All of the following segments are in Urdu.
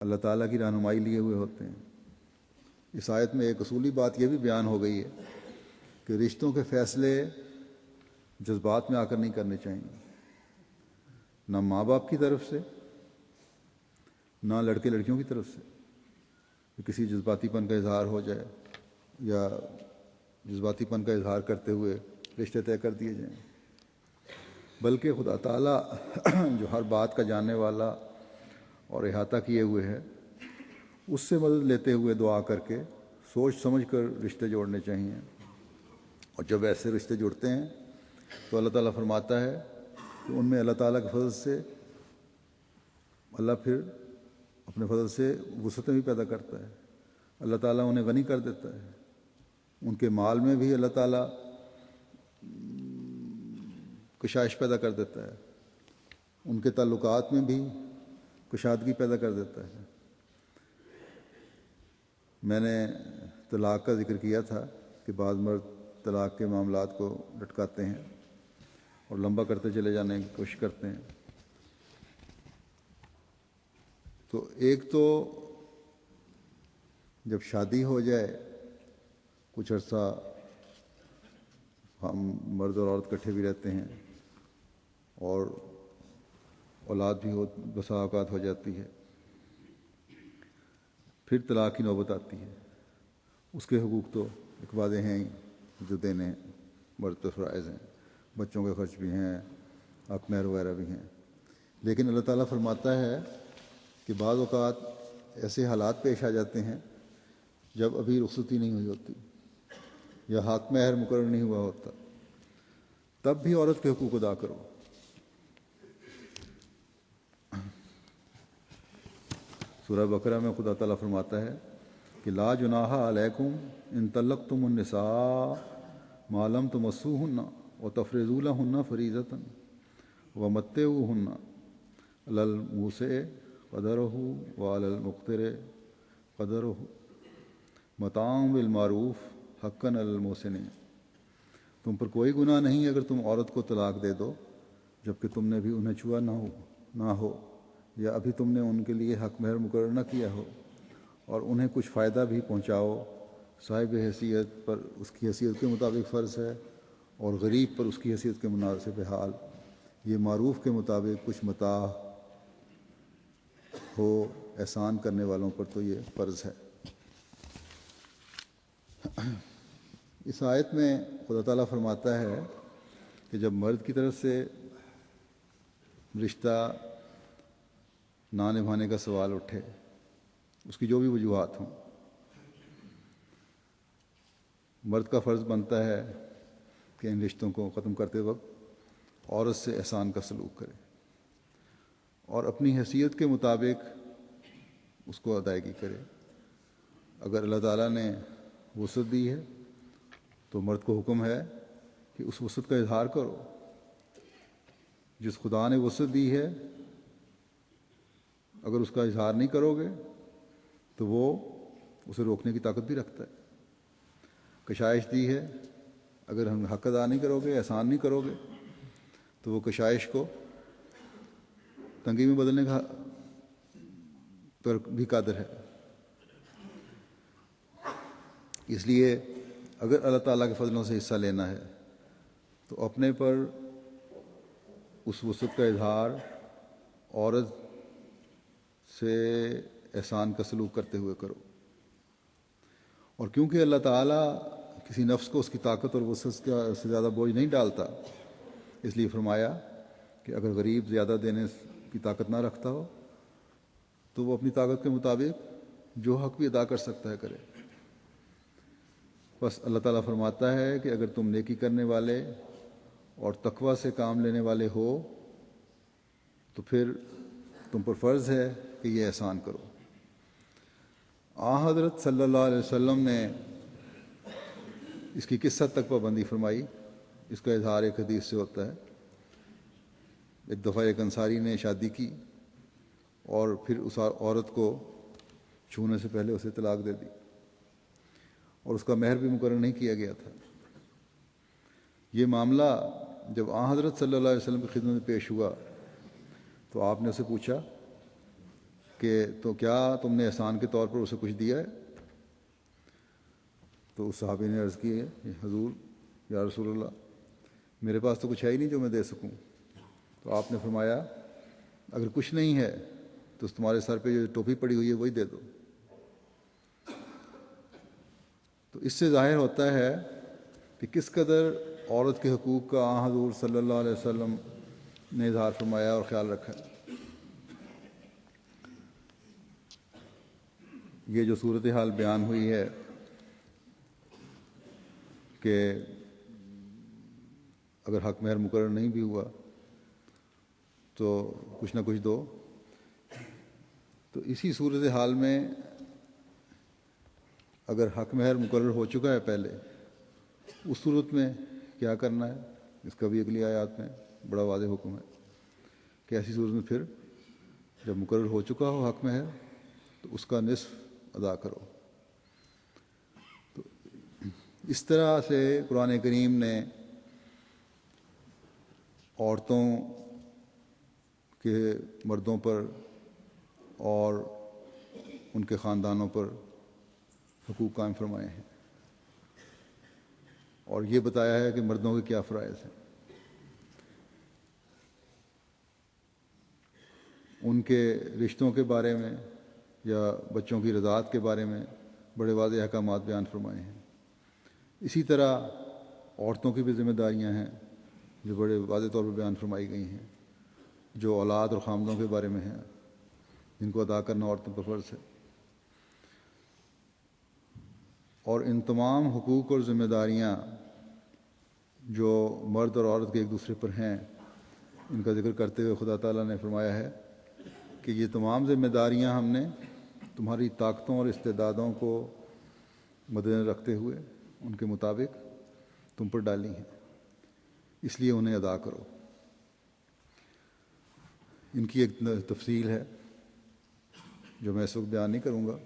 اللہ تعالیٰ کی رہنمائی لیے ہوئے ہوتے ہیں۔ اس آیت میں ایک اصولی بات یہ بھی بیان ہو گئی ہے کہ رشتوں کے فیصلے جذبات میں آ کر نہیں کرنے چاہیے، نہ ماں باپ کی طرف سے، نہ لڑکے لڑکیوں کی طرف سے کہ کسی جذباتی پن کا اظہار ہو جائے یا جذباتی پن کا اظہار کرتے ہوئے رشتے طے کر دیے جائیں، بلکہ خدا تعالیٰ جو ہر بات کا جاننے والا اور احاطہ کیے ہوئے ہے، اس سے مدد لیتے ہوئے دعا کر کے سوچ سمجھ کر رشتے جوڑنے چاہیے۔ اور جب ایسے رشتے جڑتے ہیں تو اللہ تعالیٰ فرماتا ہے کہ ان میں اللہ تعالیٰ کے فضل سے اللہ پھر اپنے فضل سے وسعتیں بھی پیدا کرتا ہے، اللہ تعالیٰ انہیں غنی کر دیتا ہے، ان کے مال میں بھی اللہ تعالیٰ کشائش پیدا کر دیتا ہے، ان کے تعلقات میں بھی کشادگی پیدا کر دیتا ہے۔ میں نے طلاق کا ذکر کیا تھا کہ بعض مرد طلاق کے معاملات کو لٹکاتے ہیں اور لمبا کرتے چلے جانے کی کوشش کرتے ہیں۔ تو ایک تو جب شادی ہو جائے، کچھ عرصہ ہم مرد اور عورت اکٹھے بھی رہتے ہیں اور اولاد بھی بسا اوقات ہو جاتی ہے، پھر طلاق کی نوبت آتی ہے۔ اس کے حقوق تو ایک واضح ہیں ہی جو دینے مرد پہ فرائض ہیں، بچوں کے خرچ بھی ہیں، حق مہر وغیرہ بھی ہیں، لیکن اللہ تعالیٰ فرماتا ہے کہ بعض اوقات ایسے حالات پیش آ جاتے ہیں جب ابھی رخصتی نہیں ہوئی ہوتی یا حق مہر مقرر نہیں ہوا ہوتا، تب بھی عورت کے حقوق ادا کرو۔ سورہ بقرہ میں خدا تعالیٰ فرماتا ہے کہ لا جناح علیکم ان طلقتم النساء ما لم تمسوهن وتفرضوا لهن فریضۃ ومتعوهن علی الموسع قدرہ وعلی المقتر قدرہ متاعا بالمعروف حقا علی المحسنین۔ تم پر کوئی گناہ نہیں اگر تم عورت کو طلاق دے دو جبکہ تم نے بھی انہیں چھوا نہ ہو یا ابھی تم نے ان کے لیے حق مہر مقرر نہ کیا ہو، اور انہیں کچھ فائدہ بھی پہنچاؤ۔ صاحب حیثیت پر اس کی حیثیت کے مطابق فرض ہے اور غریب پر اس کی حیثیت کے مناسب حال یہ معروف کے مطابق کچھ متاع ہو، احسان کرنے والوں پر تو یہ فرض ہے۔ اس آیت میں خدا تعالیٰ فرماتا ہے کہ جب مرد کی طرف سے رشتہ نہ نبھانے کا سوال اٹھے، اس کی جو بھی وجوہات ہوں، مرد کا فرض بنتا ہے کہ ان رشتوں کو ختم کرتے وقت عورت سے احسان کا سلوک کرے اور اپنی حیثیت کے مطابق اس کو ادائیگی کرے۔ اگر اللہ تعالیٰ نے وسعت دی ہے تو مرد کو حکم ہے کہ اس وسعت کا اظہار کرو۔ جس خدا نے وسعت دی ہے اگر اس کا اظہار نہیں کرو گے تو وہ اسے روکنے کی طاقت بھی رکھتا ہے۔ کشائش دی ہے، اگر ہم حق ادا نہیں کرو گے، احسان نہیں کرو گے، تو وہ کشائش کو تنگی میں بدلنے کا پر بھی قادر ہے۔ اس لیے اگر اللہ تعالیٰ کے فضلوں سے حصہ لینا ہے تو اپنے پر اس وسعت کا اظہار عورت سے احسان کا سلوک کرتے ہوئے کرو۔ اور کیونکہ اللہ تعالیٰ کسی نفس کو اس کی طاقت اور وسعت سے زیادہ بوجھ نہیں ڈالتا، اس لیے فرمایا کہ اگر غریب زیادہ دینے کی طاقت نہ رکھتا ہو تو وہ اپنی طاقت کے مطابق جو حق بھی ادا کر سکتا ہے کرے۔ بس اللہ تعالیٰ فرماتا ہے کہ اگر تم نیکی کرنے والے اور تقوی سے کام لینے والے ہو تو پھر تم پر فرض ہے کہ یہ احسان کرو۔ حضرت صلی اللہ علیہ وسلم نے اس کی کس حد تک پابندی فرمائی، اس کا اظہار ایک حدیث سے ہوتا ہے۔ ایک دفعہ ایک انصاری نے شادی کی اور پھر اس عورت کو چھونے سے پہلے اسے طلاق دے دی اور اس کا مہر بھی مقرر نہیں کیا گیا تھا۔ یہ معاملہ جب حضرت صلی اللہ علیہ وسلم کی خدمت میں پیش ہوا تو آپ نے اسے پوچھا کہ تو کیا تم نے احسان کے طور پر اسے کچھ دیا ہے؟ تو اس صحابی نے عرض کی ہے حضور یا رسول اللہ میرے پاس تو کچھ ہے ہی نہیں جو میں دے سکوں۔ تو آپ نے فرمایا اگر کچھ نہیں ہے تو تمہارے سر پہ جو ٹوپی پڑی ہوئی ہے وہی دے دو۔ تو اس سے ظاہر ہوتا ہے کہ کس قدر عورت کے حقوق کا آن حضور صلی اللہ علیہ وسلم نے اظہار فرمایا اور خیال رکھا۔ یہ جو صورتحال بیان ہوئی ہے کہ اگر حق مہر مقرر نہیں بھی ہوا تو کچھ نہ کچھ دو، تو اسی صورتحال میں اگر حق مہر مقرر ہو چکا ہے پہلے، اس صورت میں کیا کرنا ہے اس کا بھی اگلی آیات میں بڑا واضح حکم ہے کہ ایسی صورت میں پھر جب مقرر ہو چکا ہو حق مہر تو اس کا نصف ادا کرو۔ تو اس طرح سے قرآن کریم نے عورتوں کے مردوں پر اور ان کے خاندانوں پر حقوق قائم فرمائے ہیں، اور یہ بتایا ہے کہ مردوں کے کیا فرائض ہیں۔ ان کے رشتوں کے بارے میں یا بچوں کی رضاعت کے بارے میں بڑے واضح احکامات بیان فرمائے ہیں۔ اسی طرح عورتوں کی بھی ذمہ داریاں ہیں جو بڑے واضح طور پر بیان فرمائی گئی ہیں، جو اولاد اور خامدوں کے بارے میں ہیں، جن کو ادا کرنا عورتوں پر فرض ہے۔ اور ان تمام حقوق اور ذمہ داریاں جو مرد اور عورت کے ایک دوسرے پر ہیں، ان کا ذکر کرتے ہوئے خدا تعالیٰ نے فرمایا ہے کہ یہ تمام ذمہ داریاں ہم نے تمہاری طاقتوں اور استعدادوں کو مد نظر رکھتے ہوئے ان کے مطابق تم پر ڈالی ہیں، اس لیے انہیں ادا کرو۔ ان کی ایک تفصیل ہے جو میں اس وقت بیان نہیں کروں گا۔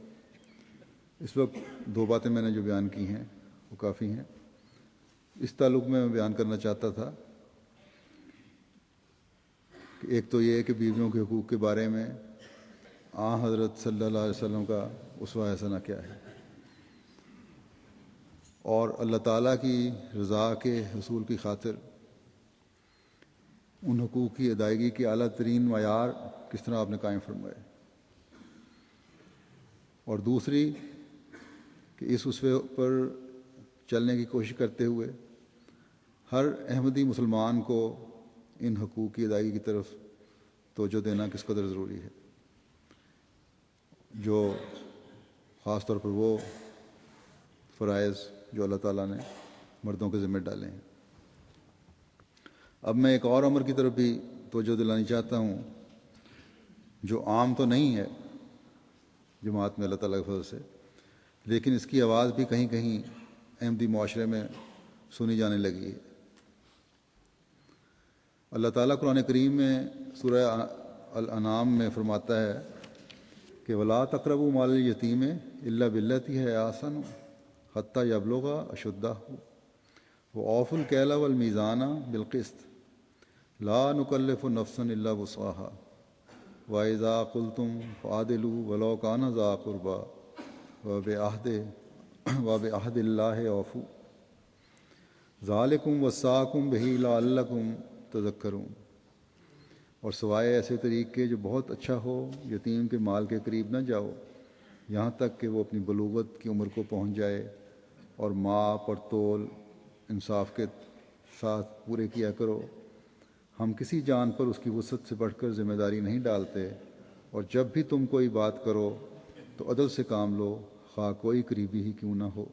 اس وقت دو باتیں میں نے جو بیان کی ہیں وہ کافی ہیں۔ اس تعلق میں بیان کرنا چاہتا تھا کہ ایک تو یہ ہے کہ بیویوں کے حقوق کے بارے میں آن حضرت صلی اللہ علیہ وسلم کا اسوہ حسنہ کیا ہے، اور اللہ تعالیٰ کی رضا کے حصول کی خاطر ان حقوق کی ادائیگی کے اعلیٰ ترین معیار کس طرح آپ نے قائم فرمائے، اور دوسری کہ اس اسوے پر چلنے کی کوشش کرتے ہوئے ہر احمدی مسلمان کو ان حقوق کی ادائیگی کی طرف توجہ دینا کس قدر ضروری ہے، جو خاص طور پر وہ فرائض جو اللہ تعالیٰ نے مردوں کے ذمہ ڈالے ہیں۔ اب میں ایک اور امر کی طرف بھی توجہ دلانی چاہتا ہوں جو عام تو نہیں ہے جماعت میں اللہ تعالیٰ کے فضل سے، لیکن اس کی آواز بھی کہیں کہیں احمدی معاشرے میں سنی جانے لگی ہے۔ اللہ تعالیٰ قرآن کریم میں سورہ الانعام میں فرماتا ہے کہ وَلَا تَقْرَبُوا مَالَ الْيَتِيمِ إِلَّا بِالَّتِي هِيَ أَحْسَنُ حَتَّى يَبْلُغَ أَشُدَّهُ وَأَوْفُوا الْكَيْلَ وَالْمِيزَانَ بِالْقِسْطِ لَا نُكَلِّفُ نَفْسًا إِلَّا وُسْعَهَا وَإِذَا قُلْتُمْ فَعْدِلُوا وَلَوْ كَانَ ذَا قُرْبَىٰ وَبِعَهْدِ اللَّهِ أَوْفُوا ذَلِكُمْ وَصَّاكُمْ بِهِ لَعَلَّكُمْ تَذَكَّرُونَ۔ اور سوائے ایسے طریقے جو بہت اچھا ہو یتیم کے مال کے قریب نہ جاؤ یہاں تک کہ وہ اپنی بلوغت کی عمر کو پہنچ جائے، اور ماپ اور تول انصاف کے ساتھ پورے کیا کرو۔ ہم کسی جان پر اس کی وسعت سے بڑھ کر ذمہ داری نہیں ڈالتے، اور جب بھی تم کوئی بات کرو تو عدل سے کام لو، خواہ کوئی قریبی ہی کیوں نہ ہو،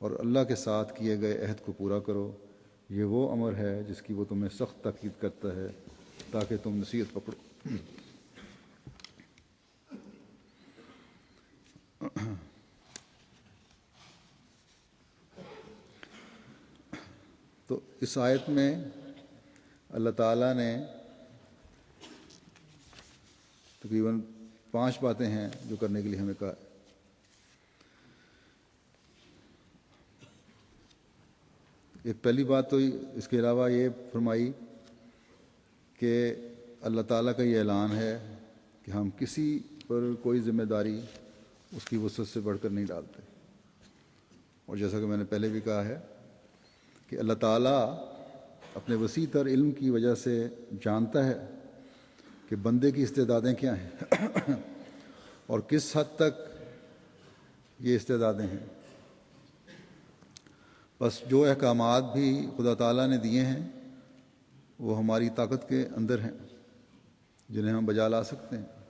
اور اللہ کے ساتھ کیے گئے عہد کو پورا کرو۔ یہ وہ امر ہے جس کی وہ تمہیں سخت تاکید کرتا ہے تاکہ تم نصیحت پکڑو۔ تو اس آیت میں اللہ تعالیٰ نے تقریباً 5 باتیں ہیں جو کرنے کے لیے ہمیں کہا۔ ایک پہلی بات تو اس کے علاوہ یہ فرمائی کہ اللہ تعالیٰ کا یہ اعلان ہے کہ ہم کسی پر پر کوئی ذمہ داری اس کی وسعت سے بڑھ کر نہیں ڈالتے۔ اور جیسا کہ میں نے پہلے بھی کہا ہے کہ اللہ تعالیٰ اپنے وسیع تر علم کی وجہ سے جانتا ہے کہ بندے کی استعدادیں کیا ہیں اور کس حد تک یہ استعدادیں ہیں۔ بس جو احکامات بھی خدا تعالیٰ نے دیے ہیں وہ ہماری طاقت کے اندر ہیں، جنہیں ہم بجا لا سکتے ہیں۔